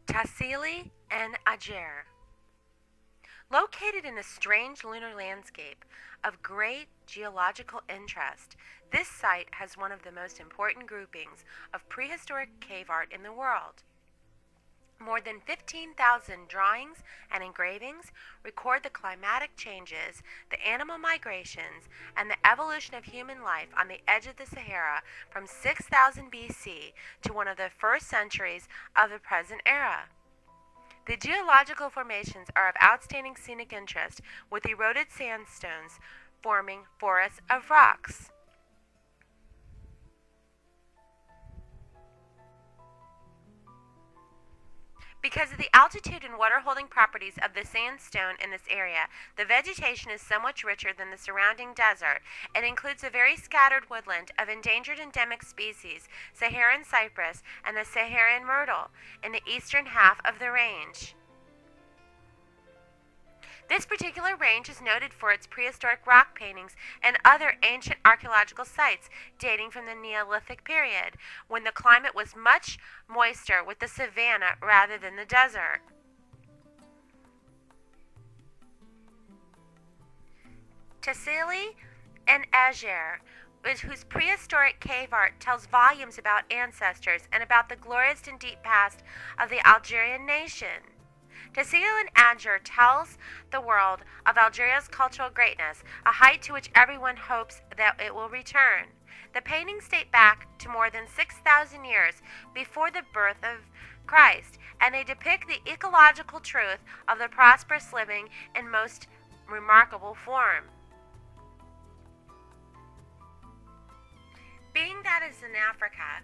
Tassili N Ajjer. Located in a strange lunar landscape of great geological interest, this site has one of the most important groupings of prehistoric cave art in the world. More than 15,000 drawings and engravings record the climatic changes, the animal migrations, and the evolution of human life on the edge of the Sahara from 6000 BC to one of the first centuries of the present era. The geological formations are of outstanding scenic interest, with eroded sandstones forming forests of rocks. Because of the altitude and water-holding properties of the sandstone in this area, the vegetation is so much richer than the surrounding desert. It includes a very scattered woodland of endangered endemic species, Saharan cypress and the Saharan myrtle, in the eastern half of the range. This particular range is noted for its prehistoric rock paintings and other ancient archaeological sites dating from the Neolithic period, when the climate was much moister with the savanna rather than the desert. Tassili N Ajjer, whose prehistoric cave art tells volumes about ancestors and about the glorious and deep past of the Algerian nation. Tassili N Ajjer tells the world of Algeria's cultural greatness, a height to which everyone hopes that it will return. The paintings date back to more than 6,000 years before the birth of Christ, and they depict the ecological truth of the prosperous living in most remarkable form. Being that it is in Africa,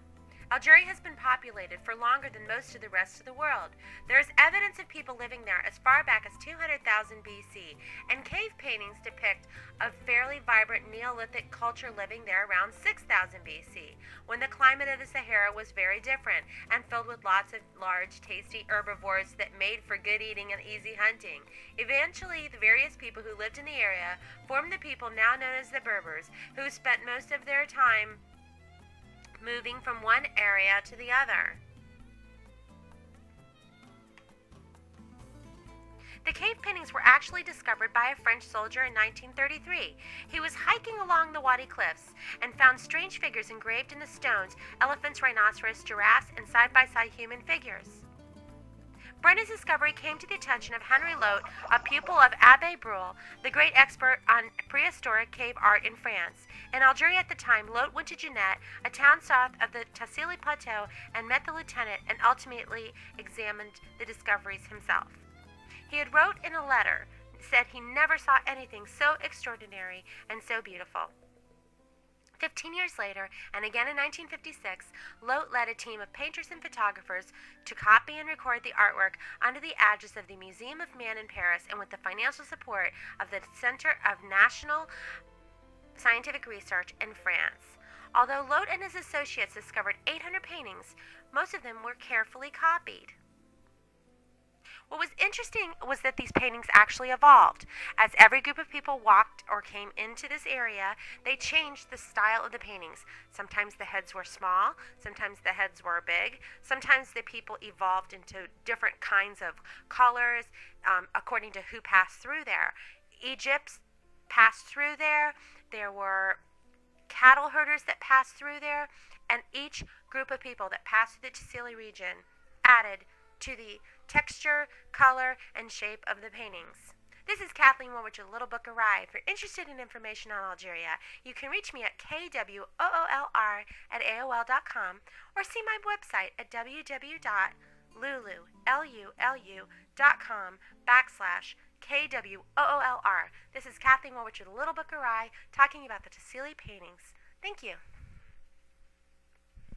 Algeria has been populated for longer than most of the rest of the world. There is evidence of people living there as far back as 200,000 BC, and cave paintings depict a fairly vibrant Neolithic culture living there around 6,000 BC, when the climate of the Sahara was very different and filled with lots of large, tasty herbivores that made for good eating and easy hunting. Eventually, the various people who lived in the area formed the people now known as the Berbers, who spent most of their time moving from one area to the other. The cave paintings were actually discovered by a French soldier in 1933. He was hiking along the Wadi Cliffs and found strange figures engraved in the stones: elephants, rhinoceros, giraffes, and side-by-side human figures. Brenna's discovery came to the attention of Henry Lot, a pupil of Abbé Brule, the great expert on prehistoric cave art in France. In Algeria at the time, Lot went to Jeannette, a town south of the Tassilli Plateau, and met the lieutenant and ultimately examined the discoveries himself. He had wrote in a letter, said he never saw anything so extraordinary and so beautiful. 15 years later, and again in 1956, Lot led a team of painters and photographers to copy and record the artwork under the aegis of the Museum of Man in Paris and with the financial support of the Center of National Scientific Research in France. Although Lot and his associates discovered 800 paintings, most of them were carefully copied. What was interesting was that these paintings actually evolved. As every group of people walked or came into this area, they changed the style of the paintings. Sometimes the heads were small, sometimes the heads were big, sometimes the people evolved into different kinds of colors according to who passed through there. Egypt passed through there. There were cattle herders that passed through there, and each group of people that passed through the Tassilli region added to the texture, color, and shape of the paintings. This is Kathleen Woolrich of Little Book of Rye. If you're interested in information on Algeria, you can reach me at KWOOLR@AOL.com or see my website at www.lulu.com/KWOOLR. This is Kathleen Woolrich of Little Book of Rye talking about the Tassilli paintings. Thank you.